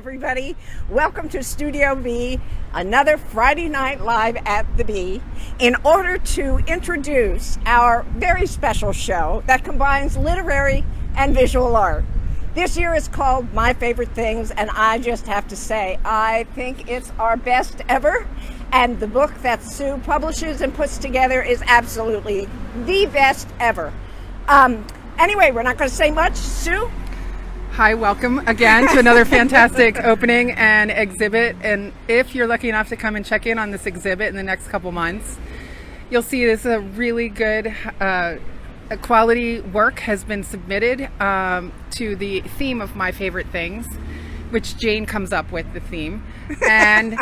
everybody. Welcome to Studio B, another Friday Night Live at the B, in order to introduce our very special show that combines literary and visual art. This year is called My Favorite Things, and I just have to say, I think it's our best ever, and the book that Sue publishes and puts together is absolutely the best ever. Anyway, we're not going to say much. Sue? Hi, welcome again to another fantastic opening and exhibit. And if you're lucky enough to come and check in on this exhibit in the next couple months, you'll see this is a really good quality work has been submitted to the theme of My Favorite Things, which Jane comes up with the theme. And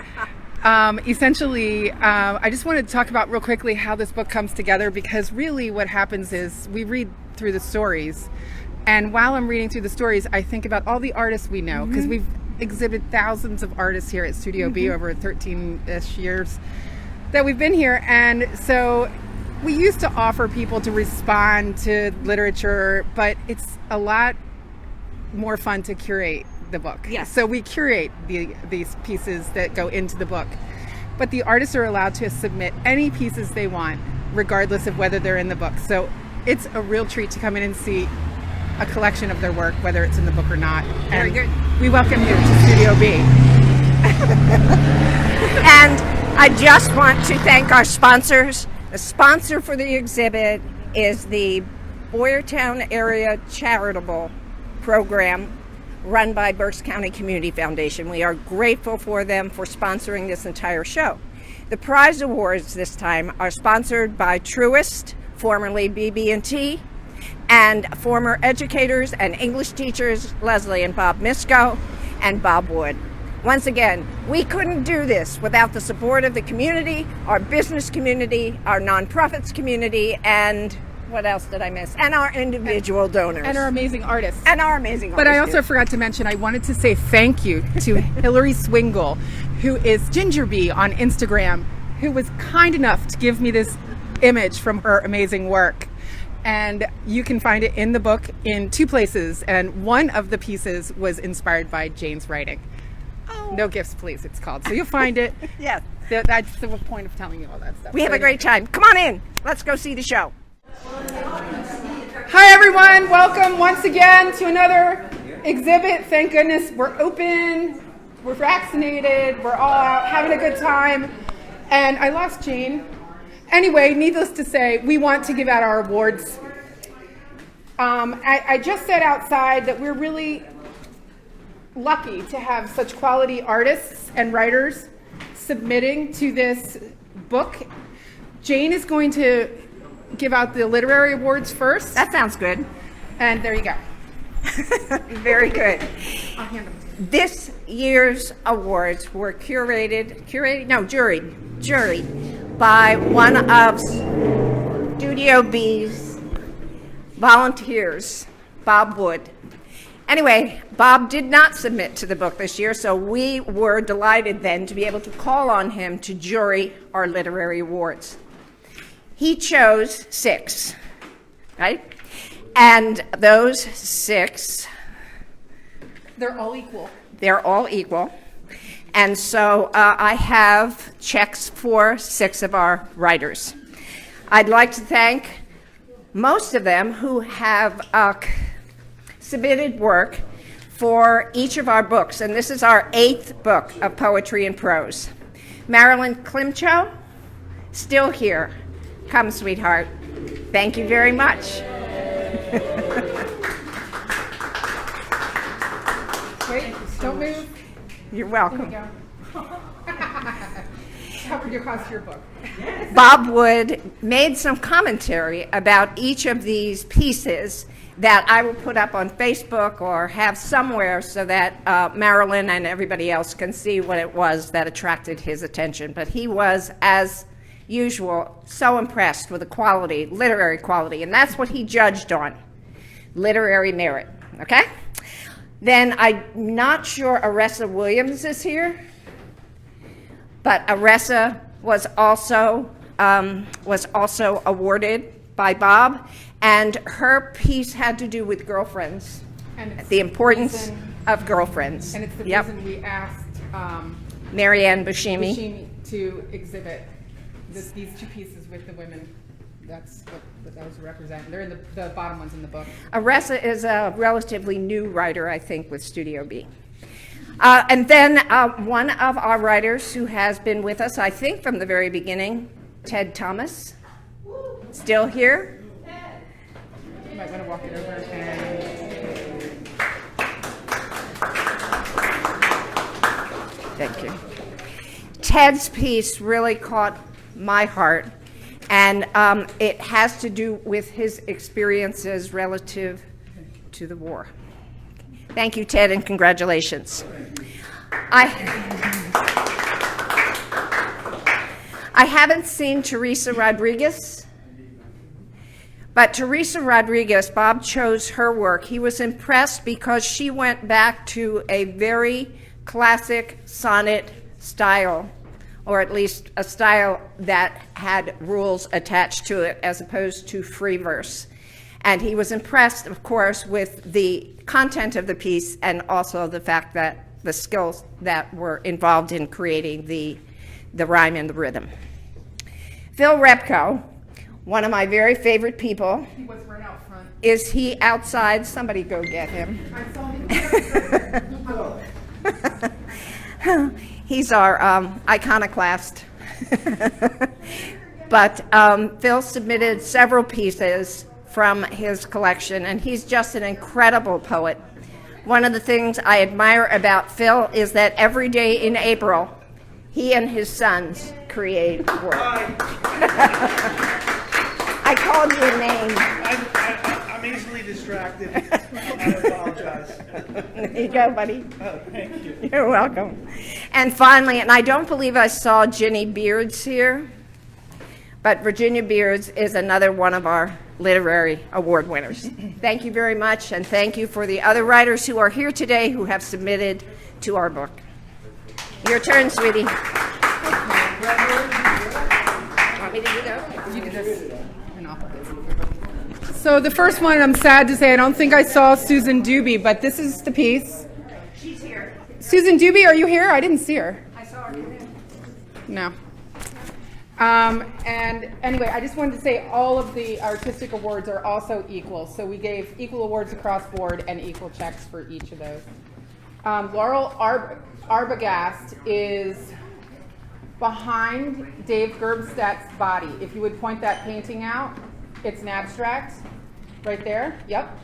essentially, I just wanted to talk about real quickly how this book comes together, because really what happens is we read through the stories. And while I'm reading through the stories, I think about all the artists we know, because we've exhibited thousands of artists here at Studio B over 13-ish years that we've been here. And so we used to offer people to respond to literature, but it's a lot more fun to curate the book. Yes. So we curate these pieces that go into the book. But the artists are allowed to submit any pieces they want, regardless of whether they're in the book. So it's a real treat to come in and see a collection of their work, whether it's in the book or not. Very good. We welcome you to Studio B. And I just want to thank our sponsors. The sponsor for the exhibit is the Boyertown Area Charitable Program run by Berks County Community Foundation. We are grateful for them for sponsoring this entire show. The prize awards this time are sponsored by Truist, formerly BB&T, and former educators and English teachers Leslie and Bob Misko and Bob Wood. Once again, we couldn't do this without the support of the community, our business community, our nonprofits community, and what else did I miss? And our individual donors. And our amazing artists. And our amazing But artists. I also forgot to mention, I wanted to say thank you to Hilary Swingle, who is Ginger Bee on Instagram, who was kind enough to give me this image from her amazing work. And you can find it in the book in two places. And one of the pieces was inspired by Jane's writing. Oh. No Gifts, Please, it's called. So you'll find it. Yes. That's the point of telling you all that stuff. We have a great time. Come on in. Let's go see the show. Hi, everyone. Welcome once again to another exhibit. Thank goodness we're open. We're vaccinated. We're all out having a good time. And I lost Jane. Anyway, needless to say, we want to give out our awards. I just said outside that we're really lucky to have such quality artists and writers submitting to this book. Jane is going to give out the literary awards first. That sounds good. And there you go. Very good. I'll hand them to you. This year's awards were juried by one of Studio B's volunteers, Bob Wood. Anyway, Bob did not submit to the book this year, so we were delighted then to be able to call on him to jury our literary awards. He chose 6, right? And those 6... They're all equal. They're all equal. And so I have checks for 6 of our writers. I'd like to thank most of them who have submitted work for each of our books. And this is our 8th book of poetry and prose. Marilyn Klimcho, still here. Come, sweetheart. Thank you very much. Wait, don't move. You're welcome. There you go. Covered your cost of your book. Bob Wood made some commentary about each of these pieces that I will put up on Facebook or have somewhere so that Marilyn and everybody else can see what it was that attracted his attention. But he was, as usual, so impressed with the quality, literary quality, and that's what he judged on, literary merit, okay? Then I'm not sure Aressa Williams is here, but Aressa was also awarded by Bob, and her piece had to do with girlfriends, And it's the importance reason of girlfriends. And it's the Yep. reason we asked Marianne Bushimi. Shimi to exhibit these two pieces with the women. That's what those represent. They're in the bottom ones in the book. Aressa is a relatively new writer, I think, with Studio B. And then one of our writers who has been with us, I think, from the very beginning, Ted Thomas, still here. You might want to walk it over and... Thank you. Ted's piece really caught my heart, and it has to do with his experiences relative to the war. Thank you, Ted, and congratulations. I haven't seen Teresa Rodriguez, but Teresa Rodriguez, Bob chose her work. He was impressed because she went back to a very classic sonnet style, or at least a style that had rules attached to it as opposed to free verse. And he was impressed, of course, with the content of the piece and also the fact that the skills that were involved in creating the rhyme and the rhythm. Phil Repco, one of my very favorite people. He was right out front. Is he outside? Somebody go get him. I saw him. He's our iconoclast. But Phil submitted several pieces from his collection, and he's just an incredible poet. One of the things I admire about Phil is that every day in April, he and his sons create work. I called your name. I'm easily distracted. I apologize. There you go, buddy. Oh, thank you. You're welcome. And finally, and I don't believe I saw Ginny Beards here, but Virginia Beards is another one of our literary award winners. Thank you very much, and thank you for the other writers who are here today who have submitted to our book. Your turn, sweetie. Want me to do that? You do this. And I'll put this. So the first one, I'm sad to say, I don't think I saw Susan Doobie, but this is the piece. She's here. Susan Doobie, are you here? I didn't see her. I saw her come in. No. And anyway, I just wanted to say all of the artistic awards are also equal. So we gave equal awards across board and equal checks for each of those. Laurel Arbogast is behind Dave Gerbstadt's body. If you would point that painting out, it's an abstract right there. Yep.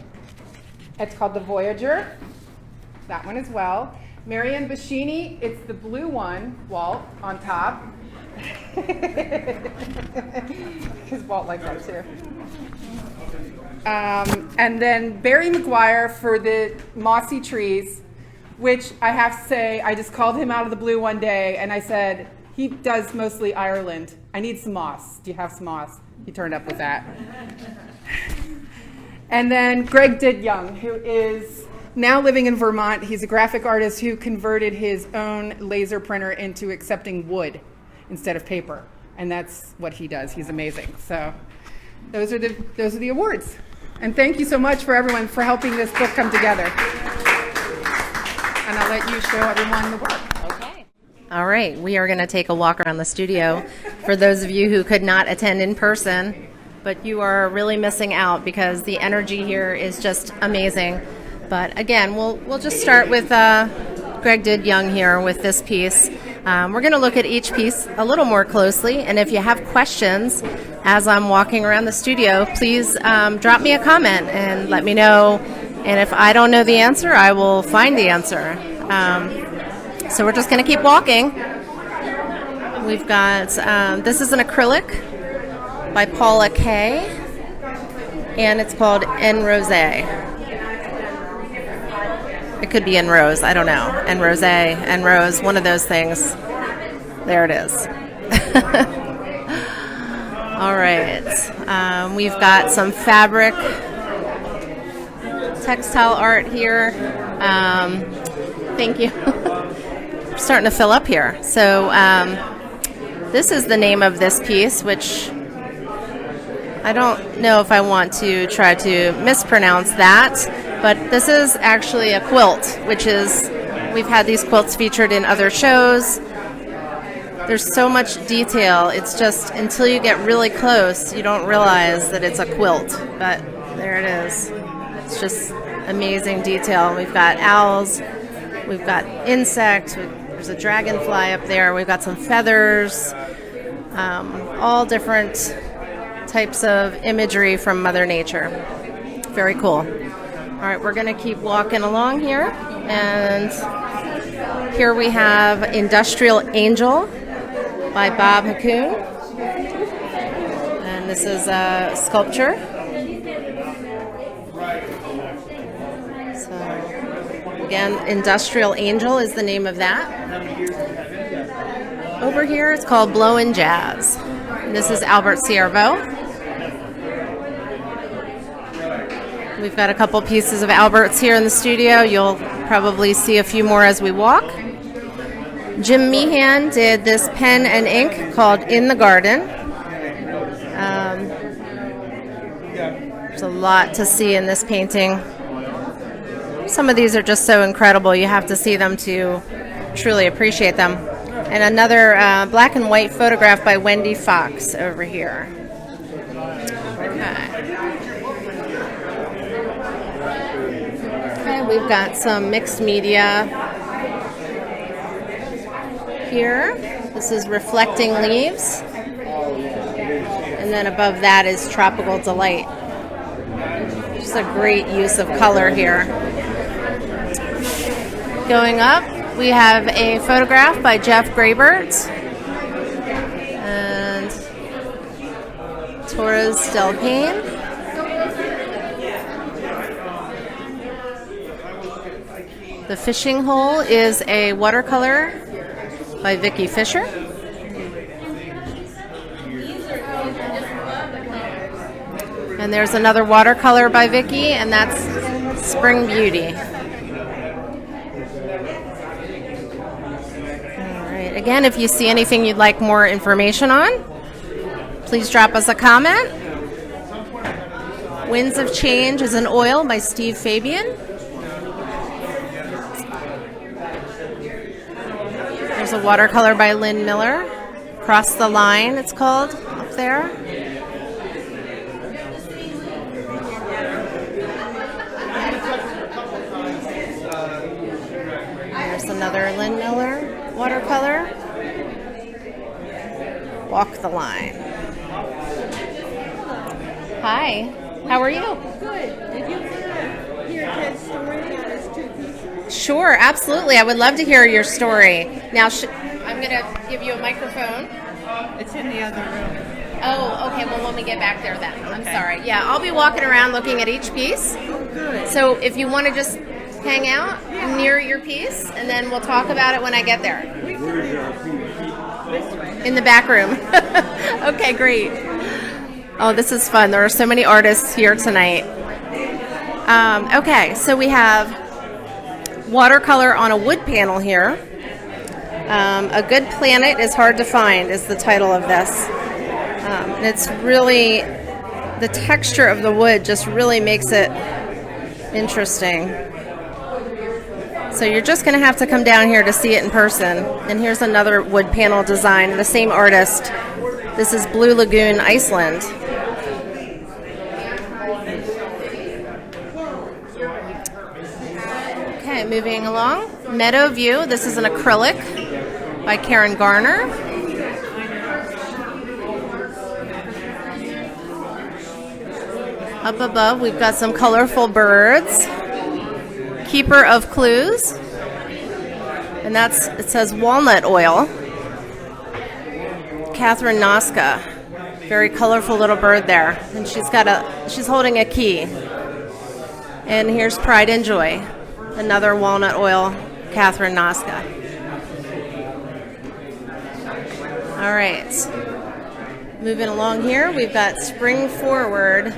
It's called The Voyager. That one as well. Marianne Bushini, it's the blue one, Walt, on top. Because Walt likes that too. And then Barry McGuire for the mossy trees, which I have to say, I just called him out of the blue one day and I said, he does mostly Ireland. I need some moss. Do you have some moss? He turned up with that. And then Greg Didyoung, who is now living in Vermont. He's a graphic artist who converted his own laser printer into accepting wood instead of paper. And that's what he does. He's amazing. So those are the awards. And thank you so much for everyone for helping this book come together. And I'll let you show everyone the work. Okay. All right, we are going to take a walk around the studio. For those of you who could not attend in person, but you are really missing out because the energy here is just amazing. But again, we'll just start with Greg Didyoung here with this piece. We're going to look at each piece a little more closely, and if you have questions as I'm walking around the studio, please drop me a comment and let me know. And if I don't know the answer, I will find the answer. So we're just going to keep walking. We've got, this is an acrylic by Paula Kay, and it's called En Rosé. It could be En Rose, I don't know. En Rosé, En Rose, one of those things. There it is. All right. We've got some fabric textile art here. Thank you. Starting to fill up here. So this is the name of this piece, which I don't know if I want to try to mispronounce that. But this is actually a quilt, which is, we've had these quilts featured in other shows. There's so much detail. It's just until you get really close, you don't realize that it's a quilt. But there it is. It's just amazing detail. We've got owls, we've got insects, there's a dragonfly up there, we've got some feathers, all different types of imagery from Mother Nature. Very cool. All right, we're going to keep walking along here, and here we have Industrial Angel by Bob Mccoon, and this is a sculpture. So again, Industrial Angel is the name of that. Over here, it's called Blowin' Jazz. And this is Albert Ciervo. We've got a couple pieces of Albert's here in the studio. You'll probably see a few more as we walk. Jim Meehan did this pen and ink called In the Garden. There's a lot to see in this painting. Some of these are just so incredible. You have to see them to truly appreciate them. And another black and white photograph by Wendy Fox over here. Okay, we've got some mixed media here. This is Reflecting Leaves. And then above that is Tropical Delight. Just a great use of color here. Going up, we have a photograph by Jeff Grabert and Torres Del Paine. The Fishing Hole is a watercolor by Vicki Fisher. And there's another watercolor by Vicki, and that's Spring Beauty. All right. Again, if you see anything you'd like more information on, please drop us a comment. Winds of Change is an oil by Steve Fabian. There's a watercolor by Lynn Miller. Cross the Line, it's called, up there. There's another Lynn Miller watercolor. Walk the Line. Hi, how are you? Good. Did you hear Ted's story on his two pieces? Sure, absolutely. I would love to hear your story. Now, I'm going to give you a microphone. It's in the other room. Oh, okay. Well, when we get back there then. I'm sorry. Yeah, I'll be walking around looking at each piece. Oh, good. So if you want to just hang out near your piece, and then we'll talk about it when I get there. This way. In the back room. Okay, great. Oh, this is fun. There are so many artists here tonight. Okay, so we have watercolor on a wood panel here. A Good Planet is Hard to Find is the title of this. And it's really, the texture of the wood just really makes it interesting. So you're just going to have to come down here to see it in person. And here's another wood panel design, the same artist. This is Blue Lagoon, Iceland. Okay, moving along. Meadow View. This is an acrylic by Karen Garner. Up above, we've got some colorful birds. Keeper of Clues. And it says walnut oil. Catherine Noska. Very colorful little bird there. And she's holding a key. And here's Pride and Joy. Another walnut oil, Catherine Noska. All right. Moving along here, we've got Spring Forward.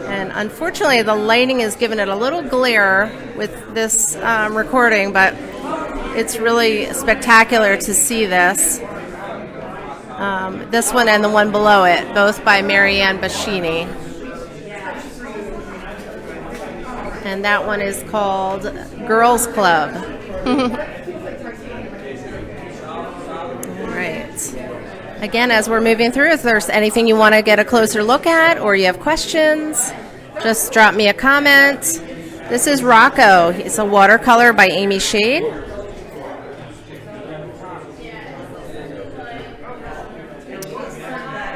And unfortunately, the lighting is giving it a little glare with this recording, but it's really spectacular to see this. This one and the one below it, both by Marianne Bashini. And that one is called Girls Club. All right. Again, as we're moving through, if there's anything you want to get a closer look at or you have questions, just drop me a comment. This is Rocco. It's a watercolor by Amy Shade.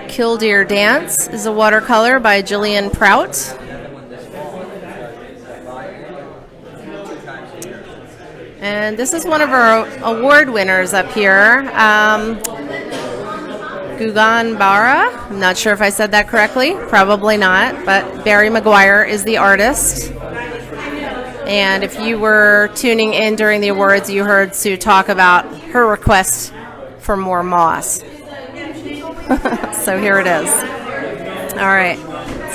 Killdeer Dance is a watercolor by Jillian Prout. And this is one of our award winners up here, Gugan Bara. I'm not sure if I said that correctly. Probably not, but Barry McGuire is the artist. And if you were tuning in during the awards, you heard Sue talk about her request for more moss. So here it is. All right.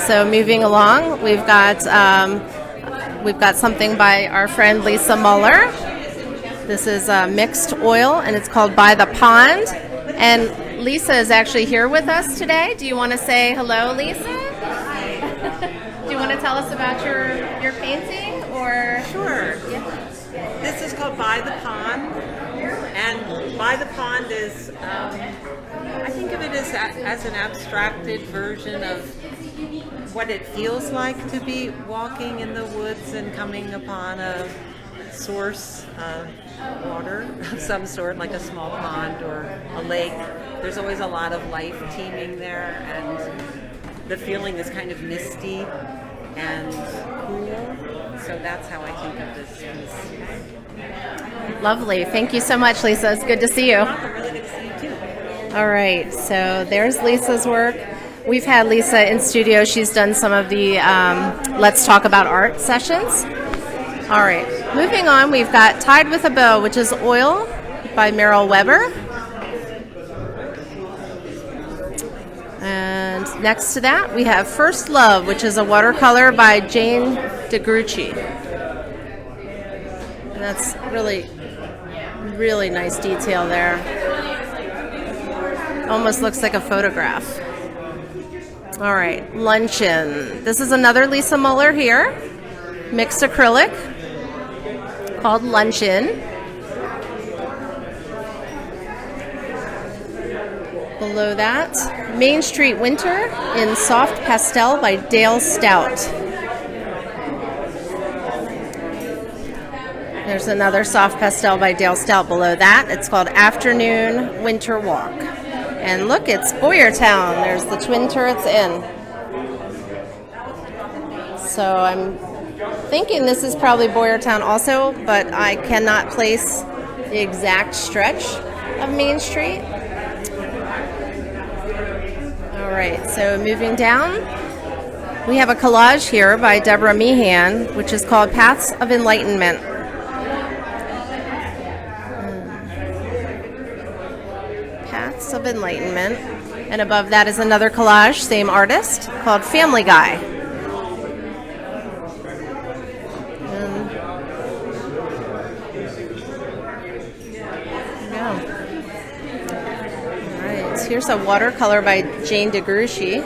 So moving along, we've got something by our friend Lisa Muller. This is mixed oil, and it's called By the Pond. And Lisa is actually here with us today. Do you want to say hello, Lisa? Do you want to tell us about your painting, or? Sure. Yeah. This is called By the Pond, and By the Pond is, I think of it as an abstracted version of what it feels like to be walking in the woods and coming upon a source of water of some sort, like a small pond or a lake. There's always a lot of life teeming there, and the feeling is kind of misty and cool. So that's how I think of this piece. Lovely. Thank you so much, Lisa. It's good to see you. Really good to see you too. All right. So there's Lisa's work. We've had Lisa in studio. She's done some of the Let's Talk About Art sessions. All right. Moving on, we've got Tied with a Bow, which is oil by Meryl Weber. And next to that, we have First Love, which is a watercolor by Jane DeGrucci. And that's really, really nice detail there. Almost looks like a photograph. All right, Luncheon. This is another Lisa Muller here. Mixed acrylic called Luncheon. Below that, Main Street Winter in Soft Pastel by Dale Stout. There's another soft pastel by Dale Stout below that. It's called Afternoon Winter Walk. And look, it's Boyertown. There's the Twin Turrets Inn. So I'm thinking this is probably Boyertown also, but I cannot place the exact stretch of Main Street. All right, so moving down, we have a collage here by Deborah Meehan, which is called Paths of Enlightenment. Paths of Enlightenment. And above that is another collage, same artist, called Family Guy. Here's a watercolor by Jane DeGrucci.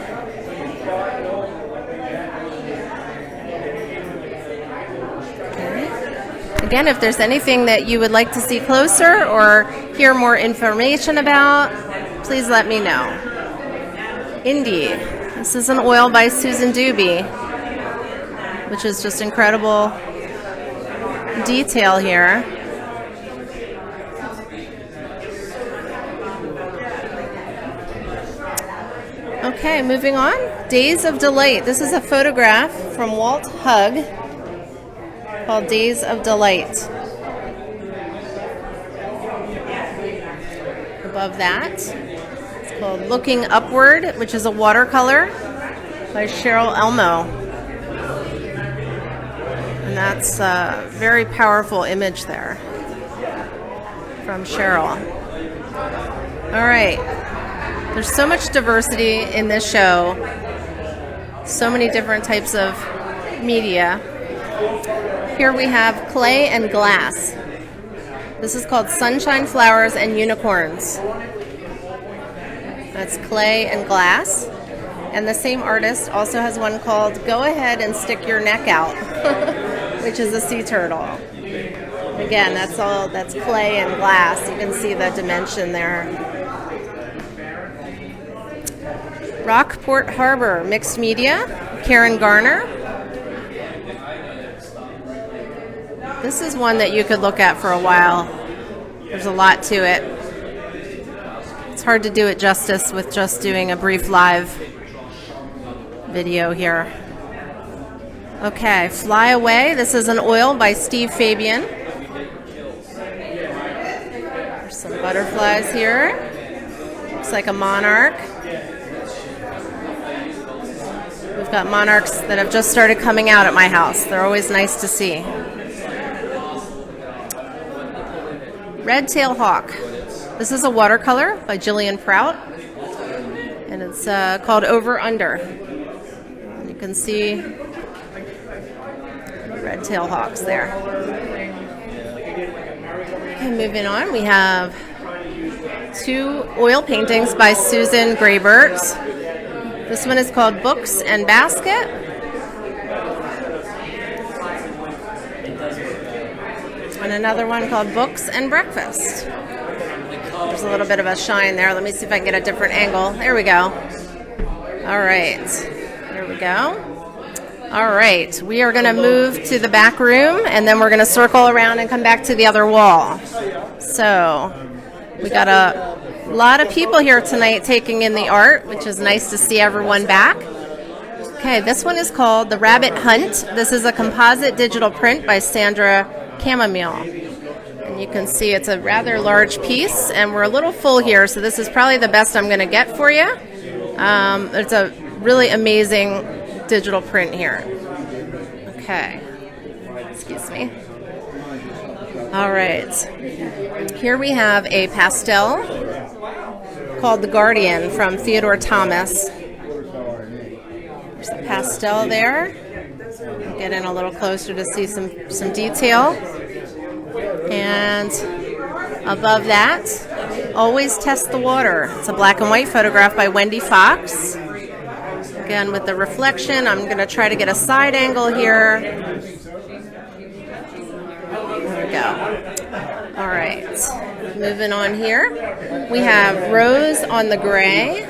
Okay. Again, if there's anything that you would like to see closer or hear more information about, please let me know. Indie. This is an oil by Susan Doobie, which is just incredible detail here. Okay, moving on. Days of Delight. This is a photograph from Walt Hugg called Days of Delight. Above that, it's called Looking Upward, which is a watercolor by Cheryl Elmo. And that's a very powerful image there from Cheryl. All right. There's so much diversity in this show, so many different types of media. Here we have clay and glass. This is called Sunshine Flowers and Unicorns. That's clay and glass. And the same artist also has one called Go Ahead and Stick Your Neck Out. which is a sea turtle. Again, that's clay and glass. You can see the dimension there. Rockport Harbor, mixed media, Karen Garner. This is one that you could look at for a while. There's a lot to it. It's hard to do it justice with just doing a brief live video here. Okay, Fly Away. This is an oil by Steve Fabian. There's some butterflies here. Looks like a monarch. We've got monarchs that have just started coming out at my house. They're always nice to see. Red-tailed hawk. This is a watercolor by Jillian Prout, and it's called Over Under. You can see red-tailed hawks there. Okay, moving on, we have 2 oil paintings by Susan Grabert. This one is called Books and Basket. And another one called Books and Breakfast. There's a little bit of a shine there. Let me see if I can get a different angle. There we go. All right. There we go. All right. We are going to move to the back room, and then we're going to circle around and come back to the other wall. So we got a lot of people here tonight taking in the art, which is nice to see everyone back. Okay, this one is called The Rabbit Hunt. This is a composite digital print by Sandra Chamomile. And you can see it's a rather large piece, and we're a little full here, so this is probably the best I'm going to get for you. It's a really amazing digital print here. Okay. Excuse me. All right. Here we have a pastel called The Guardian from Theodore Thomas. There's a pastel there. Get in a little closer to see some detail. And above that, Always Test the Water. It's a black and white photograph by Wendy Fox. Again, with the reflection, I'm going to try to get a side angle here. There we go. All right. Moving on here, we have Rose on the Gray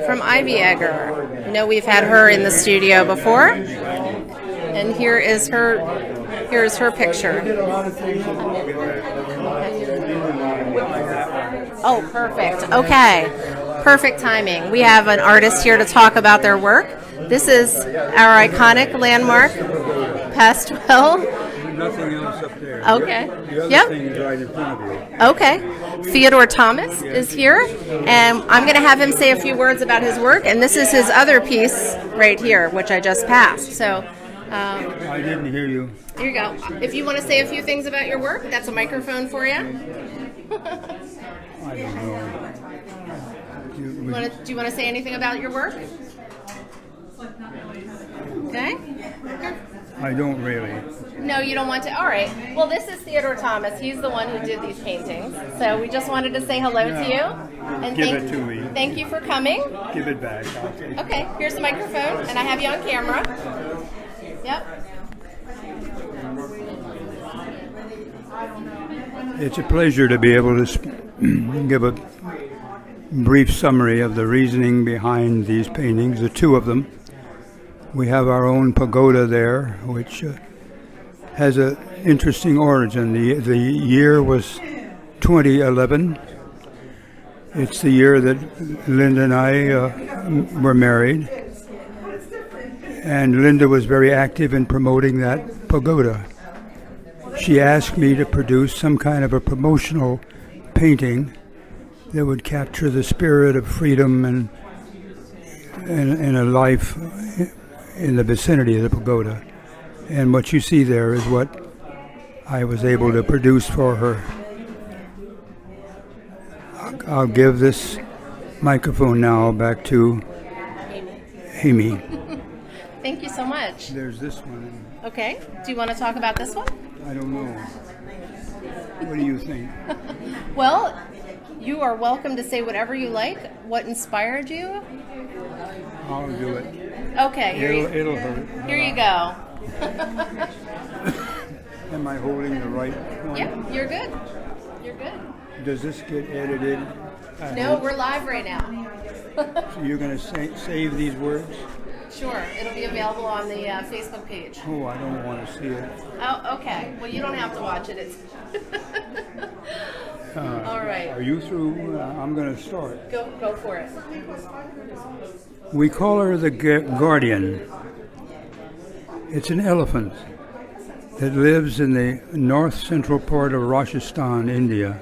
from Ivy Egger. You know, we've had her in the studio before. And here is her picture. Oh, perfect. Okay. Perfect timing. We have an artist here to talk about their work. This is our iconic landmark pastel. Nothing else up there. Okay. The other Yep. thing is right in front of you. Okay. Theodore Thomas is here, and I'm going to have him say a few words about his work. And this is his other piece right here, which I just passed. So I didn't hear you. here you go. If you want to say a few things about your work, that's a microphone for you. I don't know. Do you want to say anything about your work? Okay. I don't really. No, you don't want to? All right. Well, this is Theodore Thomas. He's the one who did these paintings. So we just wanted to say hello to you. And Give it to me. Thank you for coming. Give it back. I'll take it. Okay, here's the microphone, and I have you on camera. Yep. It's a pleasure to be able to give a brief summary of the reasoning behind these paintings, the 2 of them. We have our own pagoda there, which has an interesting origin. The year was 2011. It's the year that Linda and I were married. And Linda was very active in promoting that pagoda. She asked me to produce some kind of a promotional painting that would capture the spirit of freedom and a life in the vicinity of the pagoda. And what you see there is what I was able to produce for her. I'll give this microphone now back to Amy. Thank you so much. There's this one. Okay. Do you want to talk about this one? I don't know. What do you think? Well, you are welcome to say whatever you like. What inspired you? I'll do it. Okay. It'll hurt. Here you go. Am I holding the right one? Yeah, you're good. You're good. Does this get edited? No, we're live right now. So you're going to save these words? Sure, it'll be available on the Facebook page. Oh, I don't want to see it. Oh, okay. Well, you don't have to watch it. It's all right. Are you through? I'm going to start. Go for it. We call her the Guardian. It's an elephant that lives in the north-central part of Rajasthan, India.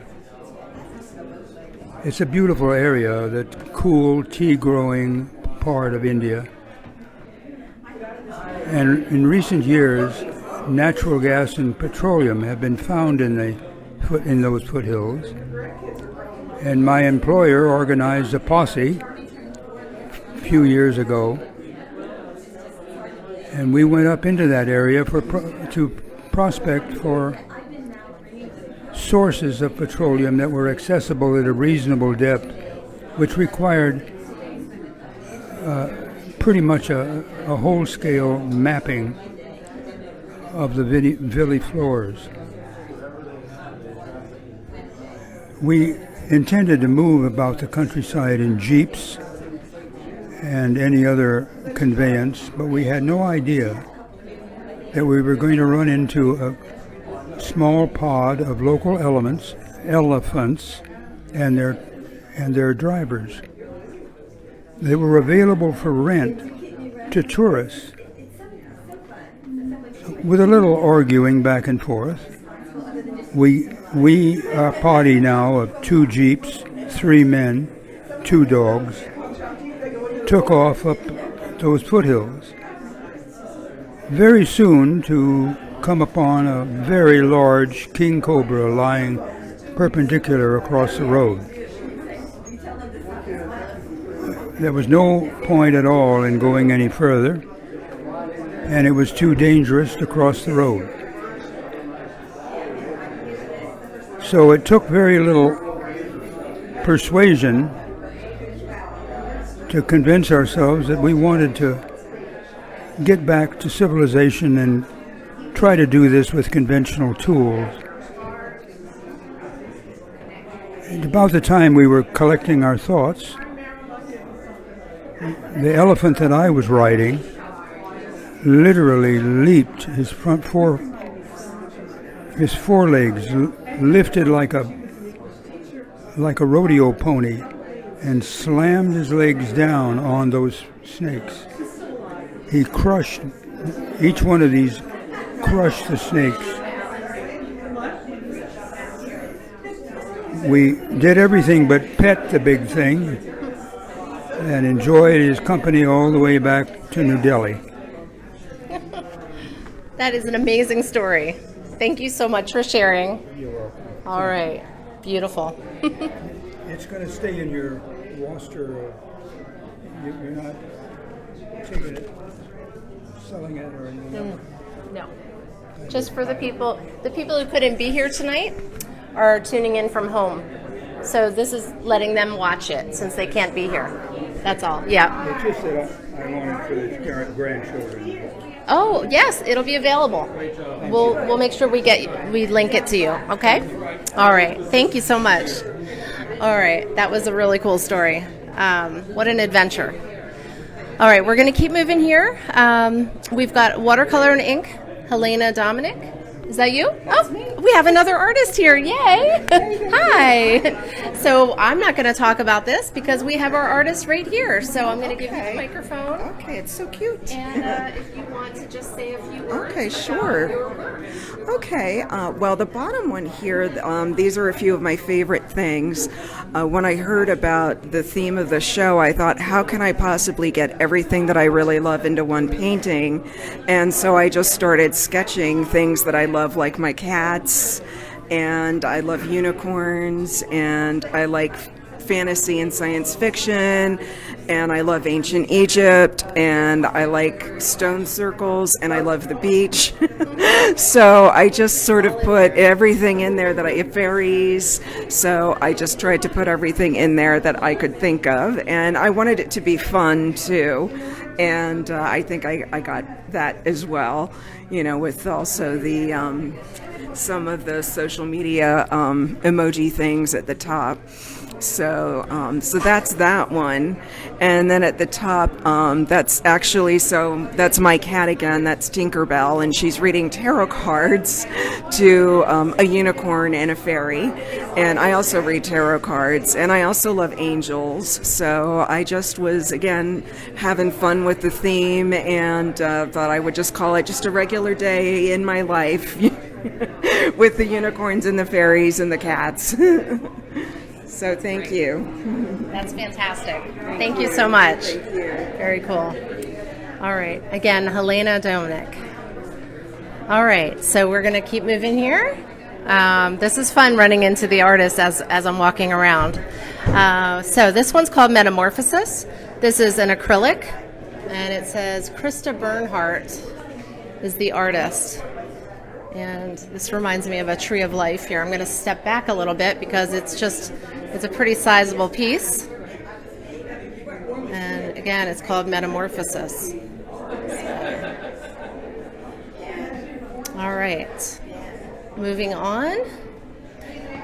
It's a beautiful area, that cool tea-growing part of India. And in recent years, natural gas and petroleum have been found in those foothills. And my employer organized a posse a few years ago, and we went up into that area to prospect for sources of petroleum that were accessible at a reasonable depth, which required pretty much a whole-scale mapping of the valley floors. We intended to move about the countryside in jeeps and any other conveyance, but we had no idea that we were going to run into a small pod of local elephants and their drivers. They were available for rent to tourists. With a little arguing back and forth, we are a party now of 2 jeeps, 3 men, 2 dogs, took off up those foothills. Very soon to come upon a very large king cobra lying perpendicular across the road. There was no point at all in going any further, and it was too dangerous to cross the road. So it took very little persuasion to convince ourselves that we wanted to get back to civilization and try to do this with conventional tools. And about the time we were collecting our thoughts, the elephant that I was riding literally leaped. His forelegs lifted like a rodeo pony and slammed his legs down on those snakes. He crushed each one of these, crushed the snakes. We did everything but pet the big thing and enjoyed his company all the way back to New Delhi. That is an amazing story. Thank you so much for sharing. You're welcome. All right. Beautiful. It's going to stay in your roster. You're not taking it, selling it, or anything. No. Just for the people who couldn't be here tonight are tuning in from home. So this is letting them watch it since they can't be here. That's all. Yeah. It's just that I want it for the grandchildren. Oh, yes, it'll be available. We'll make sure we link it to you, okay? All right. Thank you so much. All right. That was a really cool story. What an adventure. All right, we're going to keep moving here. We've got watercolor and ink, Helena Dominic. Is that you? That's me. We have another artist here. Yay. Hi. So I'm not going to talk about this because we have our artist right here. So I'm going to give you the microphone. Okay, it's so cute. And if you want to just say a few words. Okay, sure. Okay, well, the bottom one here, these are a few of my favorite things. When I heard about the theme of the show, I thought, how can I possibly get everything that I really love into one painting? And so I just started sketching things that I love, like my cats, and I love unicorns, and I like fantasy and science fiction, and I love ancient Egypt, and I like stone circles, and I love the beach. So I just sort of put everything in there fairies. So I just tried to put everything in there that I could think of, and I wanted it to be fun too. And I think I got that as well. with also the some of the social media emoji things at the top. So that's that one, and then at the top, that's my cat again. That's Tinkerbell, and she's reading tarot cards to a unicorn and a fairy. And I also read tarot cards, and I also love angels. So I just was again having fun with the theme, and thought I would just call it just a regular day in my life with the unicorns and the fairies and the cats. So thank you. That's fantastic. Thank you so much. Thank you. Very cool. All right. Again, Helena Dominic. All right. So we're going to keep moving here. This is fun running into the artists as I'm walking around. So this one's called Metamorphosis. This is an acrylic, and it says Krista Bernhardt is the artist. And this reminds me of a tree of life here. I'm going to step back a little bit because it's a pretty sizable piece. And again, it's called Metamorphosis. All right. Moving on.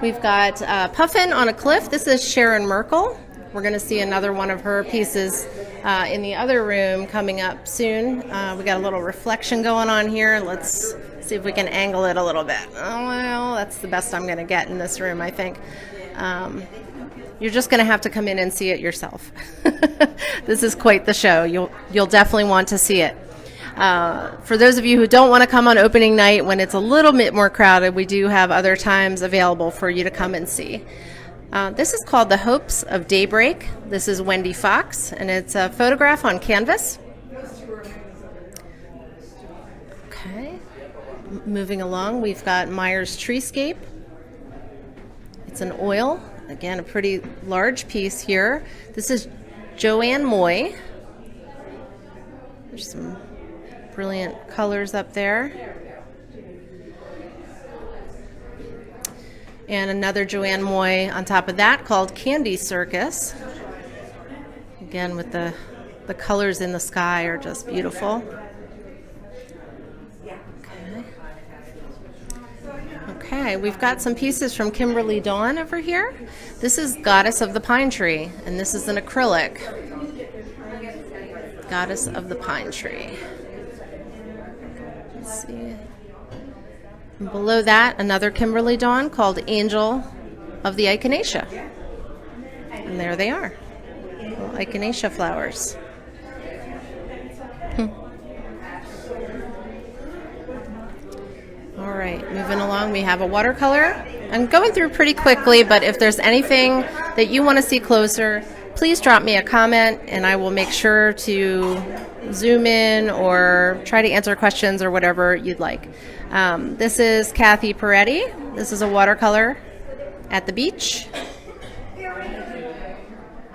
We've got Puffin on a Cliff. This is Sharon Merkel. We're going to see another one of her pieces in the other room coming up soon. We got a little reflection going on here. Let's see if we can angle it a little bit. Oh, well, that's the best I'm going to get in this room, I think. You're just going to have to come in and see it yourself. This is quite the show. You'll definitely want to see it. For those of you who don't want to come on opening night when it's a little bit more crowded, we do have other times available for you to come and see. This is called The Hopes of Daybreak. This is Wendy Fox, and it's a photograph on canvas. Okay. Moving along, we've got Meyer's Treescape. It's an oil. Again, a pretty large piece here. This is Joanne Moy. There's some brilliant colors up there. And another Joanne Moy on top of that called Candy Circus. Again, with the colors in the sky are just beautiful. Okay, we've got some pieces from Kimberly Dawn over here. This is Goddess of the Pine Tree, and this is an acrylic. Goddess of the Pine Tree. Let's see. And below that, another Kimberly Dawn called Angel of the Echinacea. And there they are, little echinacea flowers. All right, moving along, we have a watercolor. I'm going through pretty quickly, but if there's anything that you want to see closer, please drop me a comment and I will make sure to zoom in or try to answer questions or whatever you'd like. This is Kathy Peretti. This is a watercolor at the beach.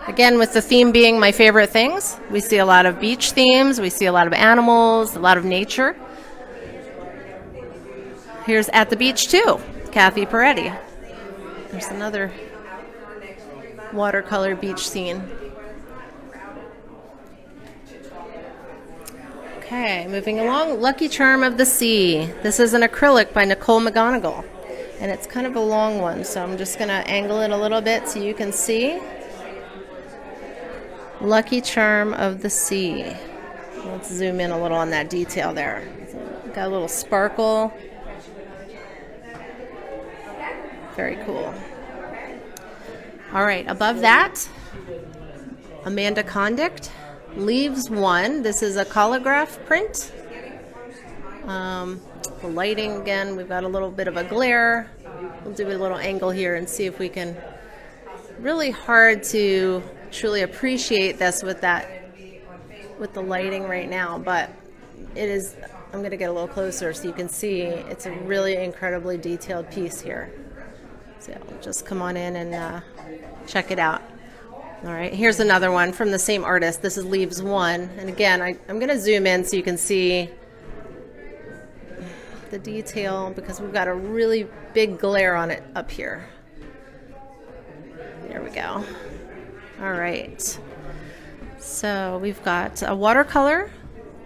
Again, with the theme being my favorite things, we see a lot of beach themes, we see a lot of animals, a lot of nature. Here's At the Beach too, Kathy Peretti. There's another watercolor beach scene. Okay, moving along, Lucky Charm of the Sea. This is an acrylic by Nicole McGonigal, and it's kind of a long one, so I'm just going to angle it a little bit so you can see. Lucky Charm of the Sea. Let's zoom in a little on that detail there. Got a little sparkle. Very cool. All right, above that, Amanda Condict, Leaves 1. This is a Calligraph Print. The lighting, again, we've got a little bit of a glare. We'll do a little angle here and see if we can. Really hard to truly appreciate this with the lighting right now, but it is. I'm going to get a little closer so you can see it's a really incredibly detailed piece here. So just come on in and check it out. All right, here's another one from the same artist. This is Leaves 1. And again, I'm going to zoom in so you can see the detail because we've got a really big glare on it up here. There we go. All right. So we've got a watercolor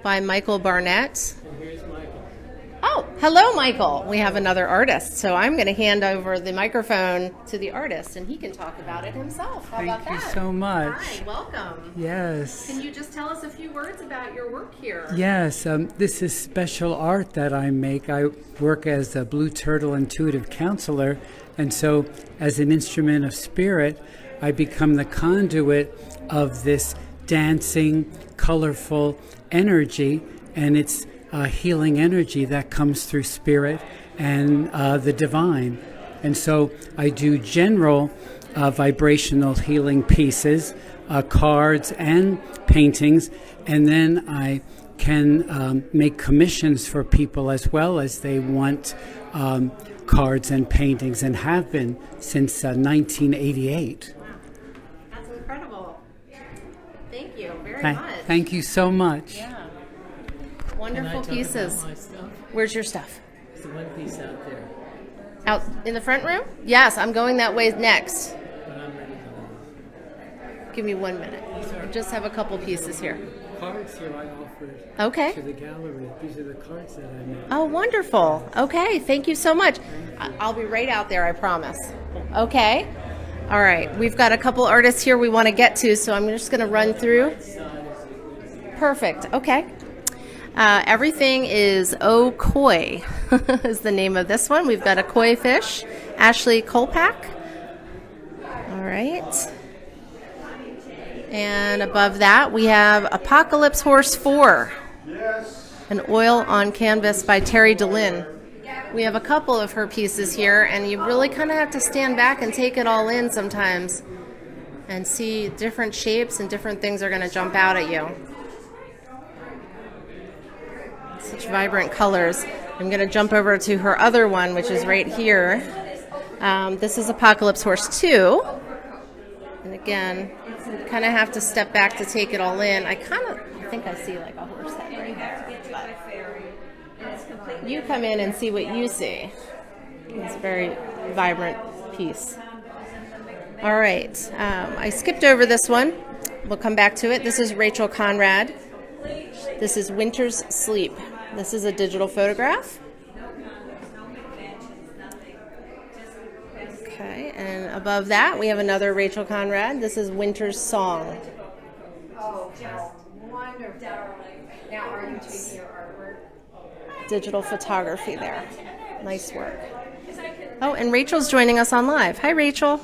by Michael Barnett. Hello, Michael. We have another artist, so I'm going to hand over the microphone to the artist, and he can talk about it himself. How about Thank that? you so much. Hi, welcome. Yes. Can you just tell us a few words about your work here? Yes, this is special art that I make. I work as a Blue Turtle intuitive counselor, and so as an instrument of spirit, I become the conduit of this dancing, colorful energy, and it's healing energy that comes through spirit and the divine. And so I do general vibrational healing pieces, cards and paintings, and then I can make commissions for people as well as they want cards and paintings, and have been since 1988. That's incredible. Thank you very Thank, much. thank you so much. Yeah. Wonderful pieces. Where's your stuff? There's one piece out there. Out in the front room? Yes, I'm going that way next. Give me 1 minute. I just have a couple pieces here. Cards here I offered Okay. to the gallery. These are the cards that I made. Oh, wonderful. Okay, thank you so much. I'll be right out there, I promise. Okay. All right, we've got a couple artists here we want to get to, so I'm just going to run through. Perfect. Okay. Everything is O Koi is the name of this one. We've got a koi fish, Ashley Kolpak. All right. And above that, we have Apocalypse Horse 4, an oil on canvas by Terry Delin. We have a couple of her pieces here, and you really kind of have to stand back and take it all in sometimes and see different shapes and different things are going to jump out at you. Such vibrant colors. I'm going to jump over to her other one, which is right here. This is Apocalypse Horse 2. And again, you kind of have to step back to take it all in. I think I see like a horse head right there. But you come in and see what you see. It's a very vibrant piece. All right. I skipped over this one. We'll come back to it. This is Rachel Conrad. This is Winter's Sleep. This is a digital photograph. Okay, and above that we have another Rachel Conrad. This is Winter's Song. Oh, just wonderful. Now, are you taking your artwork? Digital photography there. Nice work. Oh, and Rachel's joining us on live. Hi, Rachel.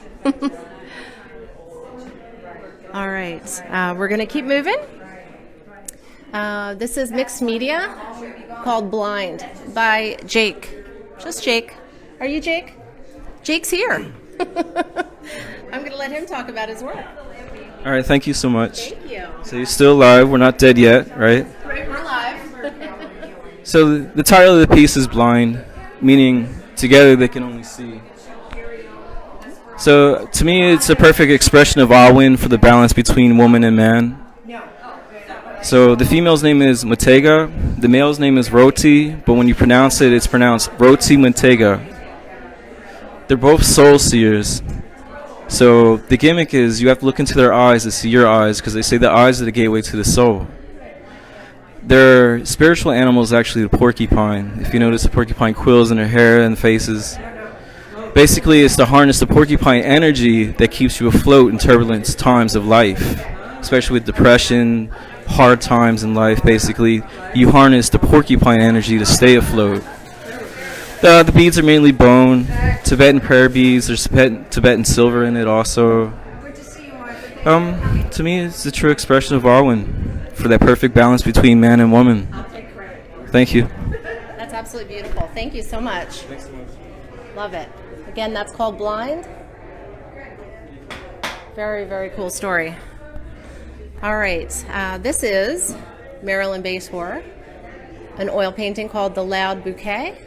All right, we're going to keep moving. This is mixed media called Blind by Jake. Just Jake. Are you Jake? Jake's here. I'm going to let him talk about his work. All right, thank you so much. Thank you. So you're still alive. We're not dead yet, right? Right, we're live. So the title of the piece is Blind, meaning together they can only see. So to me, it's a perfect expression of Awin for the balance between woman and man. So the female's name is Mutega, the male's name is Roti, but when you pronounce it, it's pronounced Roti Mutega. They're both soul seers. So the gimmick is you have to look into their eyes to see your eyes, because they say the eyes are the gateway to the soul. Their spiritual animal is actually the porcupine. If you notice, the porcupine quills in their hair and faces. Basically, it's to harness the porcupine energy that keeps you afloat in turbulent times of life, especially with depression, hard times in life. Basically, you harness the porcupine energy to stay afloat. The beads are mainly bone, Tibetan prayer beads. There's Tibetan silver in it also. To me, it's the true expression of Awin for that perfect balance between man and woman. Thank you. That's absolutely beautiful. Thank you so much. Thanks so much. Love it. Again, that's called Blind. Very, very cool story. All right. This is Marilyn Basehor, an oil painting called The Loud Bouquet.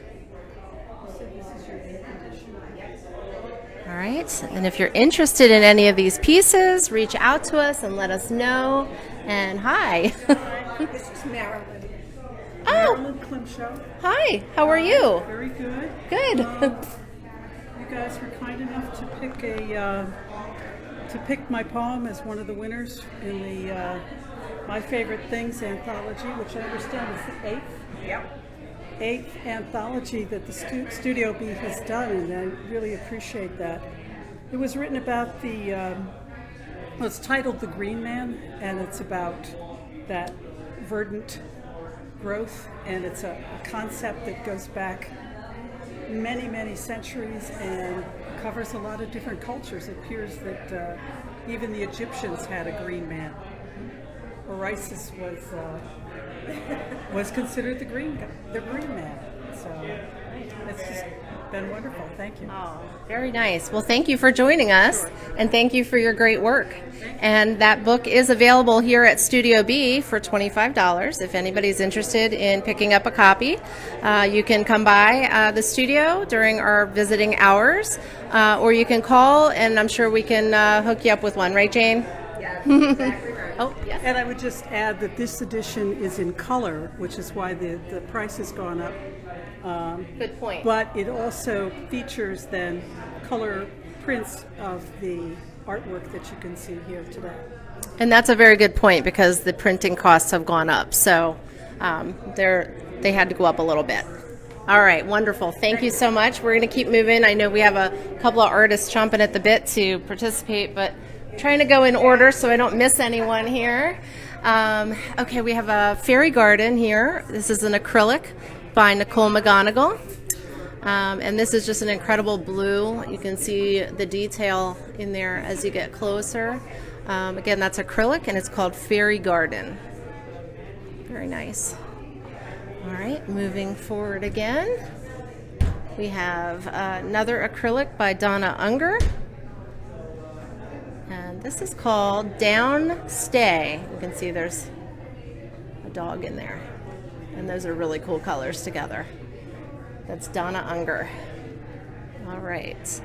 All right. And if you're interested in any of these pieces, reach out to us and let us know. And hi. This is Marilyn. Oh, Marilyn Climshaw. hi. How are you? Very good. Good. You guys were kind enough to pick my poem as one of the winners in the My Favorite Things anthology, which I understand is the 8th anthology that the Studio B has done, and I really appreciate that. It was written about it's titled The Green Man, and it's about that verdant growth, and it's a concept that goes back many, many centuries and covers a lot of different cultures. It appears that even the Egyptians had a green man. Orisis was considered the green man. So it's just been wonderful. Thank you. Oh, very nice. Well, thank you for joining us, and thank you for your great work. And that book is available here at Studio B for $25. If anybody's interested in picking up a copy, you can come by the studio during our visiting hours, or you can call, and I'm sure we can hook you up with one. Right, Jane? Yeah, exactly right. Oh, yes. And I would just add that this edition is in color, which is why the price has gone up. Good point. But it also features then color prints of the artwork that you can see here today. And that's a very good point, because the printing costs have gone up. So they had to go up a little bit. All right, wonderful. Thank you so much. We're going to keep moving. I know we have a couple of artists chomping at the bit to participate, but trying to go in order so I don't miss anyone here. Okay, we have a fairy garden here. This is an acrylic by Nicole McGonigal. And this is just an incredible blue. You can see the detail in there as you get closer. Again, that's acrylic, and it's called Fairy Garden. Very nice. All right, moving forward again. We have another acrylic by Donna Unger. And this is called Down Stay. You can see there's a dog in there. And those are really cool colors together. That's Donna Unger. All right.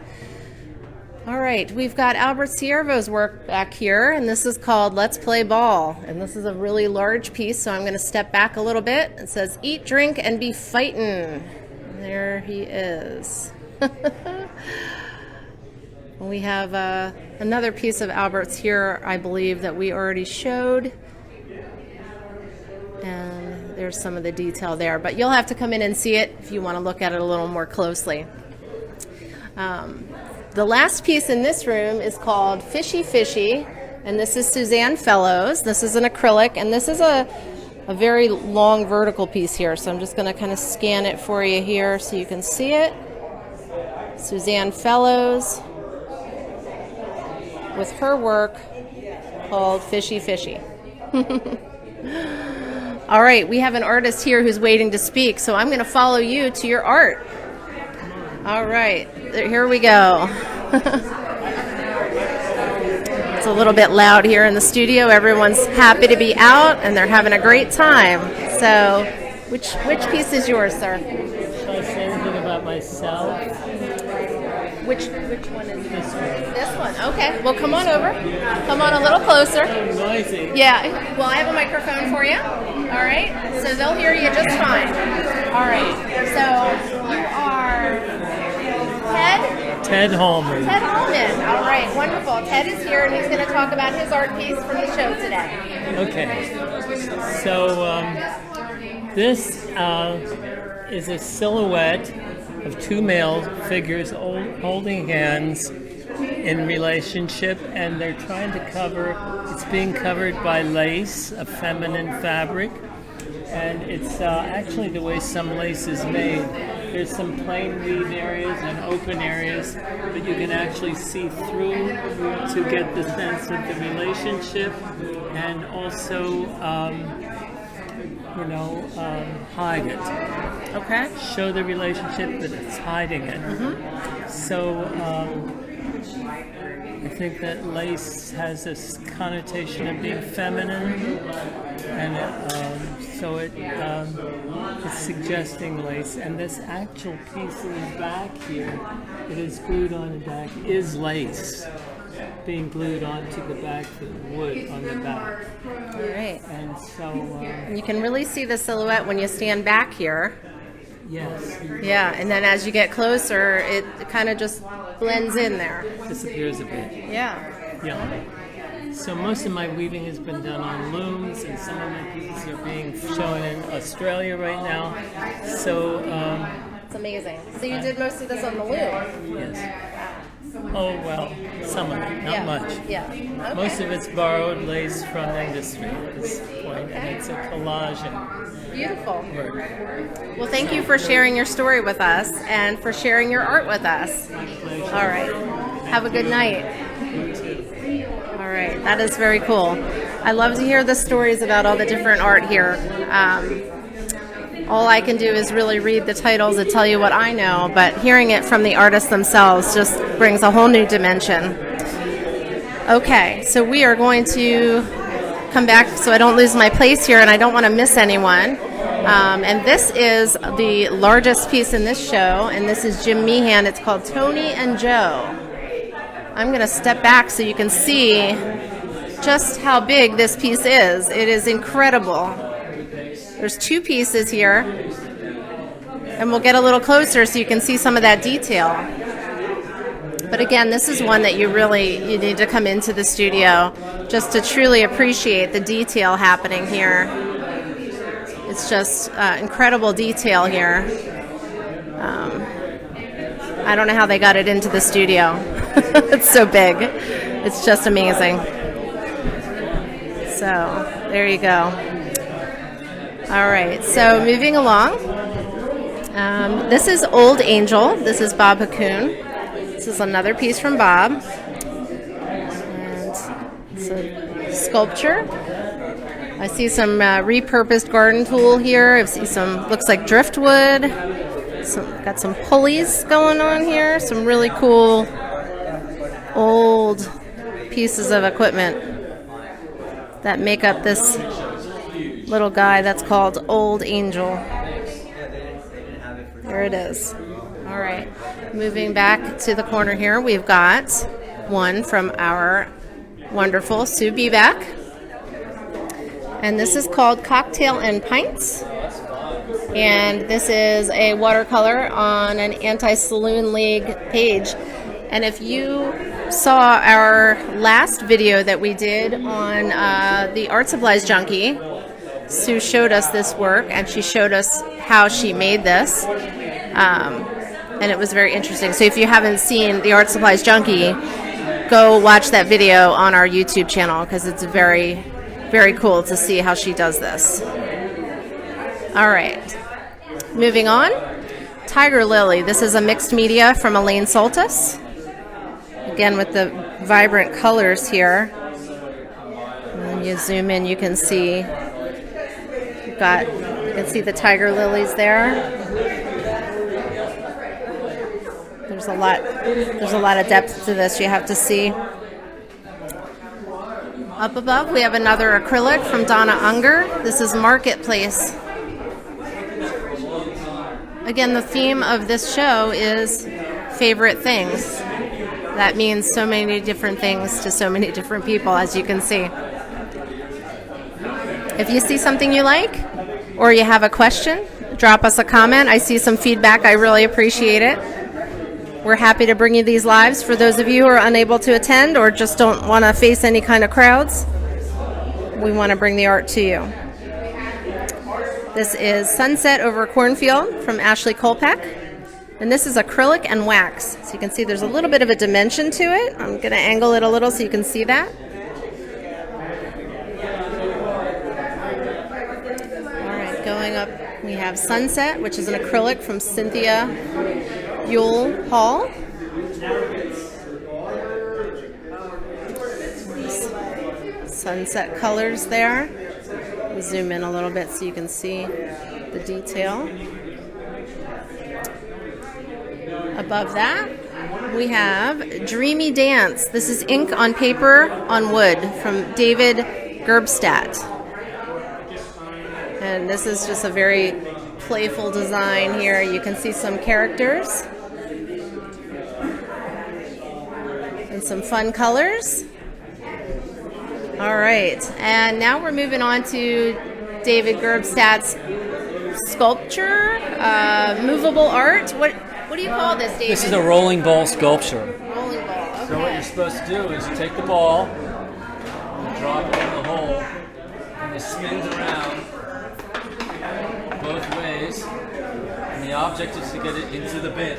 All right, we've got Albert Ciervo's work back here, and this is called Let's Play Ball. And this is a really large piece, so I'm going to step back a little bit. It says, eat, drink, and be fightin'. There he is. We have another piece of Albert's here, I believe, that we already showed. And there's some of the detail there, but you'll have to come in and see it if you want to look at it a little more closely. The last piece in this room is called Fishy Fishy, and this is Suzanne Fellows. This is an acrylic, and this is a very long vertical piece here, so I'm just going to kind of scan it for you here so you can see it. Suzanne Fellows with her work called Fishy Fishy. All right, we have an artist here who's waiting to speak, so I'm going to follow you to your art. All right, here we go. It's a little bit loud here in the studio. Everyone's happy to be out, and they're having a great time. So, which piece is yours, sir? Shall I say anything about myself? Which one is this one? This one. Okay. Well, come on over. Come on a little closer. So noisy. Yeah. Well, I have a microphone for you. All right. So they'll hear you just fine. All right. So you are Ted? Ted Holman. Ted Holman. All right. Wonderful. Ted is here, and he's going to talk about his art piece from the show today. Okay. So this is a silhouette of two male figures holding hands in relationship, and they're trying to cover, it's being covered by lace, a feminine fabric, and it's actually the way some lace is made. There's some plain weave areas and open areas, but you can actually see through to get the sense of the relationship, and also hide it. Okay. Show the relationship, but it's hiding it. Mm-hmm. So I think that lace has this connotation of being feminine, and so it's suggesting lace. And this actual piece in the back here, it is glued on the back, is lace being glued onto the back, the wood on the back. All right. And so you can really see the silhouette when you stand back here. Yes. Yeah, and then as you get closer, it kind of just blends in there. Disappears a bit. Yeah. Yeah. So most of my weaving has been done on looms, and some of my pieces are being shown in Australia right now. So It's amazing. So you did most of this on the loom? yes. Oh well, some of it, not much. Yeah. Okay. Most of it's borrowed lace from industry at this point, and it's a collage and Beautiful. work. Well, thank you for sharing your story with us and for sharing your art with us. All right. Have a good night. All right. That is very cool. I love to hear the stories about all the different art here. All I can do is really read the titles and tell you what I know, but hearing it from the artists themselves just brings a whole new dimension. Okay, so we are going to come back so I don't lose my place here and I don't want to miss anyone. And this is the largest piece in this show, and this is Jim Meehan. It's called Tony and Joe. I'm going to step back so you can see just how big this piece is. It is incredible. There's two pieces here, and we'll get a little closer so you can see some of that detail. But again, this is one that you need to come into the studio just to truly appreciate the detail happening here. It's just incredible detail here. I don't know how they got it into the studio. It's so big. It's just amazing. So there you go. All right, so moving along. This is Old Angel. This is Bob Mccoon. This is another piece from Bob. And it's a sculpture. I see some repurposed garden tool here. I see some, looks like driftwood. Got some pulleys going on here. Some really cool old pieces of equipment that make up this little guy that's called Old Angel. There it is. All right. Moving back to the corner here, we've got one from our wonderful Sue Beback. And this is called Cocktail and Pints. And this is a watercolor on an Anti-Saloon League page. And if you saw our last video that we did on the Art Supplies Junkie, Sue showed us this work, and she showed us how she made this, and it was very interesting. So if you haven't seen the Art Supplies Junkie, go watch that video on our YouTube channel, because it's very, very cool to see how she does this. All right, moving on. Tiger Lily. This is a mixed media from Elaine Soltis. Again, with the vibrant colors here. And then you zoom in, you can see. You can see the tiger lilies there. There's a lot of depth to this, you have to see. Up above we have another acrylic from Donna Unger. This is Marketplace. Again, the theme of this show is favorite things. That means so many different things to so many different people, as you can see. If you see something you like or you have a question, drop us a comment. I see some feedback. I really appreciate it. We're happy to bring you these lives for those of you who are unable to attend or just don't want to face any kind of crowds. We want to bring the art to you. This is Sunset Over a Cornfield from Ashley Kolpeck. And this is acrylic and wax. So you can see there's a little bit of a dimension to it. I'm going to angle it a little so you can see that. Going up, we have Sunset, which is an acrylic from Cynthia Yule Hall. Sunset colors there. We'll zoom in a little bit so you can see the detail. Above that, we have Dreamy Dance. This is ink on paper on wood from David Gerbstadt. And this is just a very playful design here. You can see some characters and some fun colors. All right, and now we're moving on to David Gerbstadt's sculpture, movable art. What do you call this, David? This is a rolling ball sculpture. Rolling ball, okay. So what you're supposed to do is you take the ball drop it in the hole, and it spins around both ways, and the object is to get it into the bin.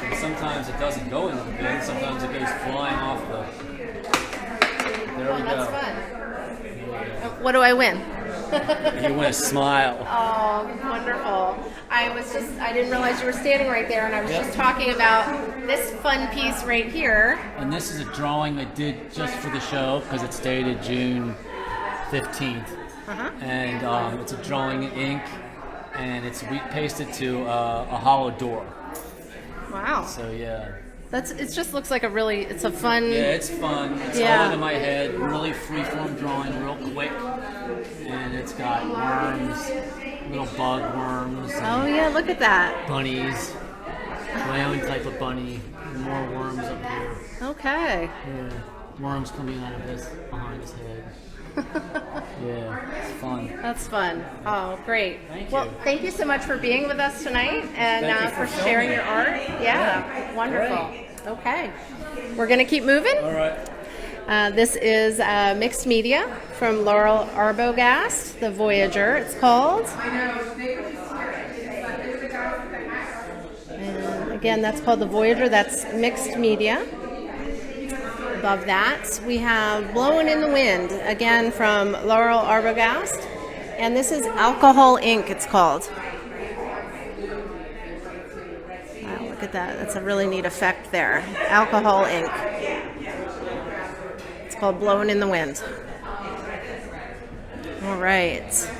And sometimes it doesn't go into the bin, sometimes it goes flying off the... There we go. That's fun. What do I win? You win a smile. Oh, wonderful. I didn't realize you were standing right there, and I was just talking about this fun piece right here. And this is a drawing I did just for the show because it's dated June 15th. Uh-huh. And it's a drawing in ink, and it's wheat pasted to a hollow door. Wow. So yeah. It just looks like it's a fun... Yeah, it's fun. It's all into my head. Really free-form drawing, real quick. And it's got worms, little bug worms. Oh yeah, look at that. Bunnies. My own type of bunny. More worms up here. Okay. Yeah. Worms coming out of this behind his head. Yeah, it's fun. That's fun. Oh, great. Thank Well, you. thank you so much for being with us tonight and Thank you for for sharing filming. your art. Yeah, wonderful. Great. Okay. We're going to keep moving. All right. This is mixed media from Laurel Arbogast, The Voyager, it's called. And again, that's called The Voyager. That's mixed media. Above that, we have Blowing in the Wind, again from Laurel Arbogast. And this is Alcohol Ink, it's called. Wow, look at that. That's a really neat effect there. Alcohol Ink. It's called Blowing in the Wind. All right.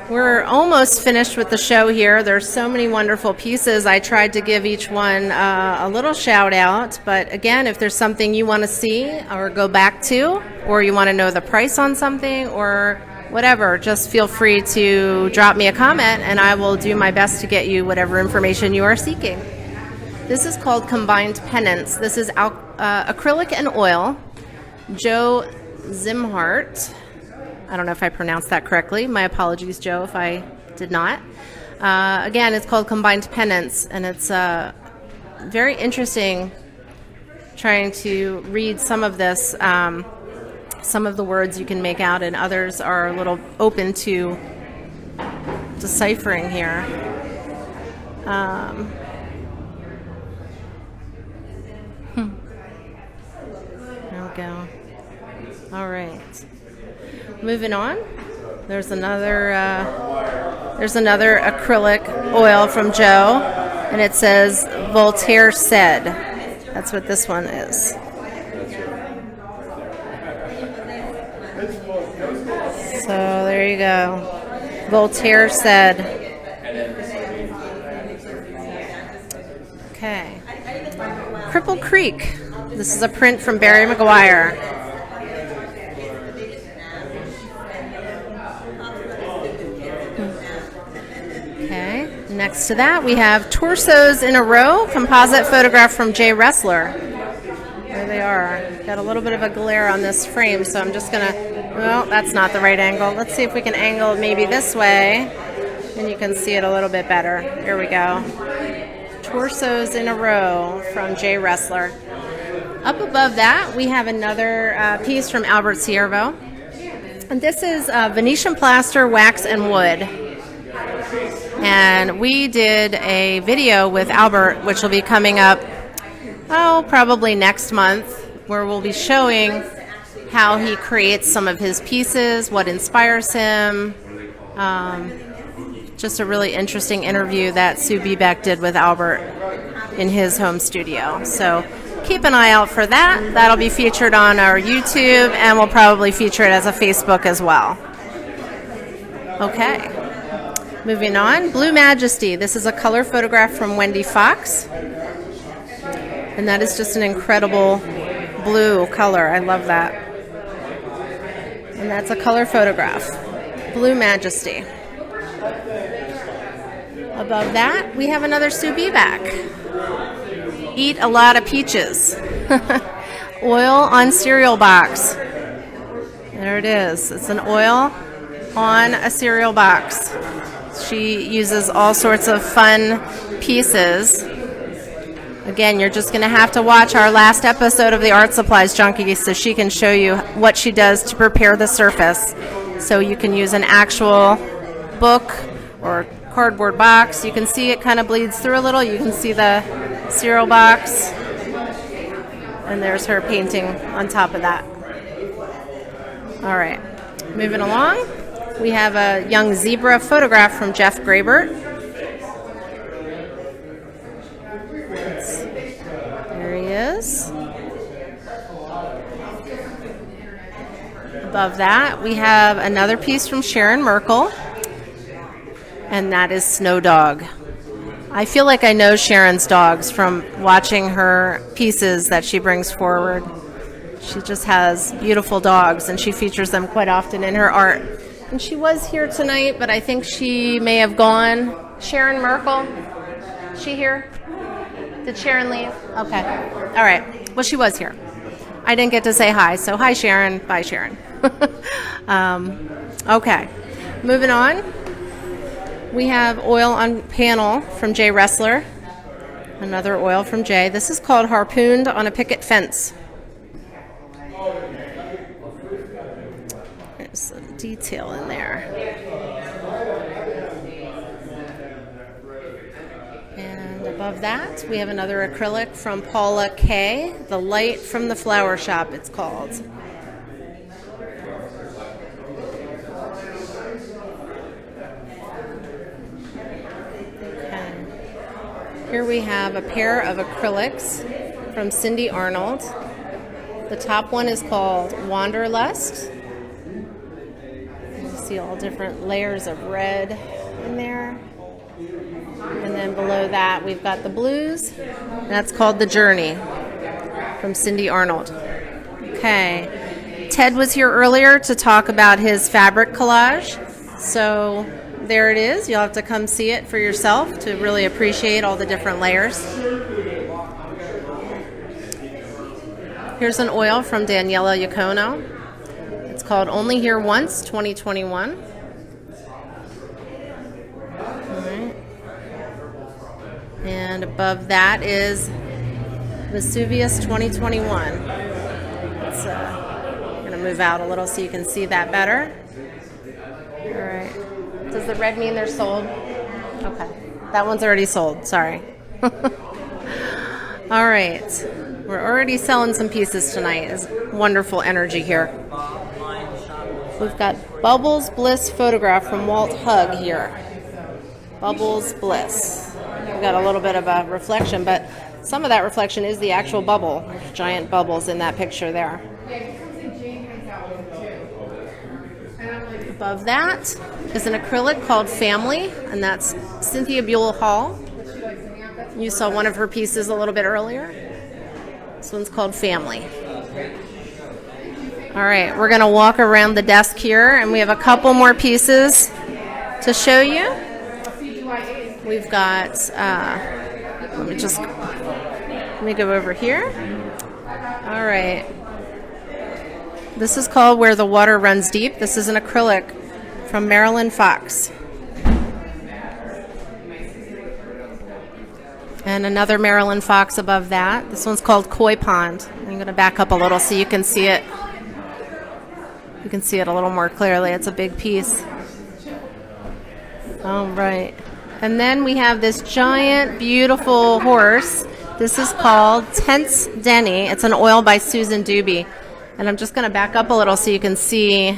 We're almost finished with the show here. There's so many wonderful pieces. I tried to give each one a little shout out, but again, if there's something you want to see or go back to, or you want to know the price on something or whatever, just feel free to drop me a comment and I will do my best to get you whatever information you are seeking. This is called Combined Penance. This is acrylic and oil. Joe Zimhart. I don't know if I pronounced that correctly. My apologies, Joe, if I did not. Again, it's called Combined Penance, and it's very interesting trying to read some of this. Some of the words you can make out, and others are a little open to deciphering here. There we go. All right. Moving on, there's another acrylic oil from Joe, and it says Voltaire said. That's what this one is. So there you go. Voltaire said. Okay. Cripple Creek. This is a print from Barry McGuire. Okay, next to that we have Torsos in a Row, composite photograph from Jay Ressler. There they are. Got a little bit of a glare on this frame, so I'm just gonna, well, that's not the right angle. Let's see if we can angle it maybe this way, and you can see it a little bit better. Here we go. Torsos in a Row from Jay Ressler. Up above that, we have another piece from Albert Ciervo. And this is Venetian plaster, wax, and wood. And we did a video with Albert, which will be coming up, probably next month, where we'll be showing how he creates some of his pieces, what inspires him. Just a really interesting interview that Sue Bebeck did with Albert in his home studio. So keep an eye out for that. That'll be featured on our YouTube, and we'll probably feature it as a Facebook as well. Okay. Moving on, Blue Majesty. This is a color photograph from Wendy Fox. And that is just an incredible blue color. I love that. And that's a color photograph. Blue Majesty. Above that, we have another Sue Bebeck. Eat a lot of peaches. Oil on cereal box. There it is. It's an oil on a cereal box. She uses all sorts of fun pieces. Again, you're just going to have to watch our last episode of the Art Supplies Junkie so she can show you what she does to prepare the surface. So you can use an actual book or cardboard box. You can see it kind of bleeds through a little. You can see the cereal box. And there's her painting on top of that. All right, moving along. We have a young zebra photograph from Jeff Grabert. There he is. Above that, we have another piece from Sharon Merkel, and that is Snow Dog. I feel like I know Sharon's dogs from watching her pieces that she brings forward. She just has beautiful dogs, and she features them quite often in her art. And she was here tonight, but I think she may have gone. Sharon Merkel, is she here? Did Sharon leave? Okay. All right. Well, she was here. I didn't get to say hi, so hi, Sharon. Bye, Sharon. Okay. Moving on. We have oil on panel from Jay Ressler. Another oil from Jay. This is called Harpooned on a Picket Fence. There's some detail in there. And above that, we have another acrylic from Paula Kay. The Light from the Flower Shop, it's called. Here we have a pair of acrylics from Cindy Arnold. The top one is called Wanderlust. You see all different layers of red in there. And then below that we've got the blues. That's called The Journey from Cindy Arnold. Okay. Ted was here earlier to talk about his fabric collage. So there it is. You'll have to come see it for yourself to really appreciate all the different layers. Here's an oil from Daniela Iacono. It's called Only Here Once 2021. All right. And above that is Vesuvius 2021. It's going to move out a little so you can see that better. All right. Does the red mean they're sold? Okay. That one's already sold. Sorry. All right. We're already selling some pieces tonight. There's wonderful energy here. We've got Bubbles Bliss photograph from Walt Hug here. Bubbles Bliss. We've got a little bit of a reflection, but some of that reflection is the actual bubble. There's giant bubbles in that picture there. Above that is an acrylic called Family, and that's Cynthia Buell Hall. You saw one of her pieces a little bit earlier. This one's called Family. All right, we're going to walk around the desk here, and we have a couple more pieces to show you. We've got, let me go over here. All right. This is called Where the Water Runs Deep. This is an acrylic from Marilyn Fox. And another Marilyn Fox above that. This one's called Koi Pond. I'm going to back up a little so you can see it. You can see it a little more clearly. It's a big piece. All right. And then we have this giant, beautiful horse. This is called Tense Denny. It's an oil by Susan Doobie. And I'm just going to back up a little so you can see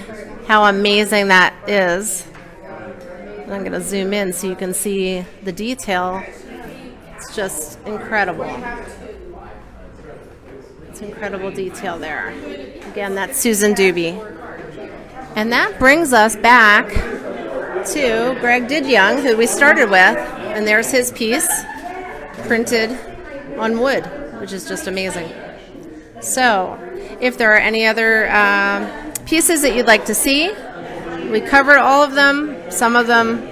how amazing that is. And I'm going to zoom in so you can see the detail. It's just incredible. It's incredible detail there. Again, that's Susan Doobie. And that brings us back to Greg Didyoung, who we started with. And there's his piece, printed on wood, which is just amazing. So, if there are any other pieces that you'd like to see, we covered all of them, some of them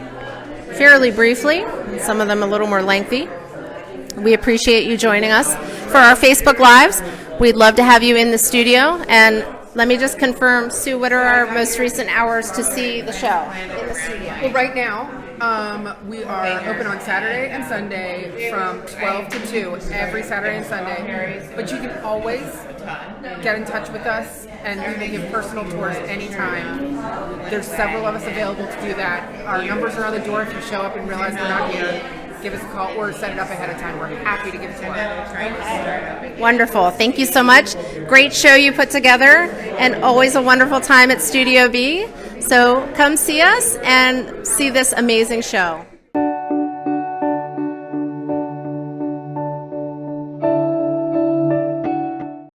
fairly briefly, and some of them a little more lengthy. We appreciate you joining us. For our Facebook Lives, we'd love to have you in the studio. And let me just confirm, Sue, what are our most recent hours to see the show in the studio? Well, right now, We are open on Saturday and Sunday from 12 to 2 every Saturday and Sunday. But you can always get in touch with us, and we will give personal tours anytime. There's several of us available to do that. Our numbers are on the door if you show up and realize we're not here. Give us a call or set it up ahead of time. We're happy to give a tour. Wonderful. Thank you so much. Great show you put together, and always a wonderful time at Studio B. So come see us and see this amazing show.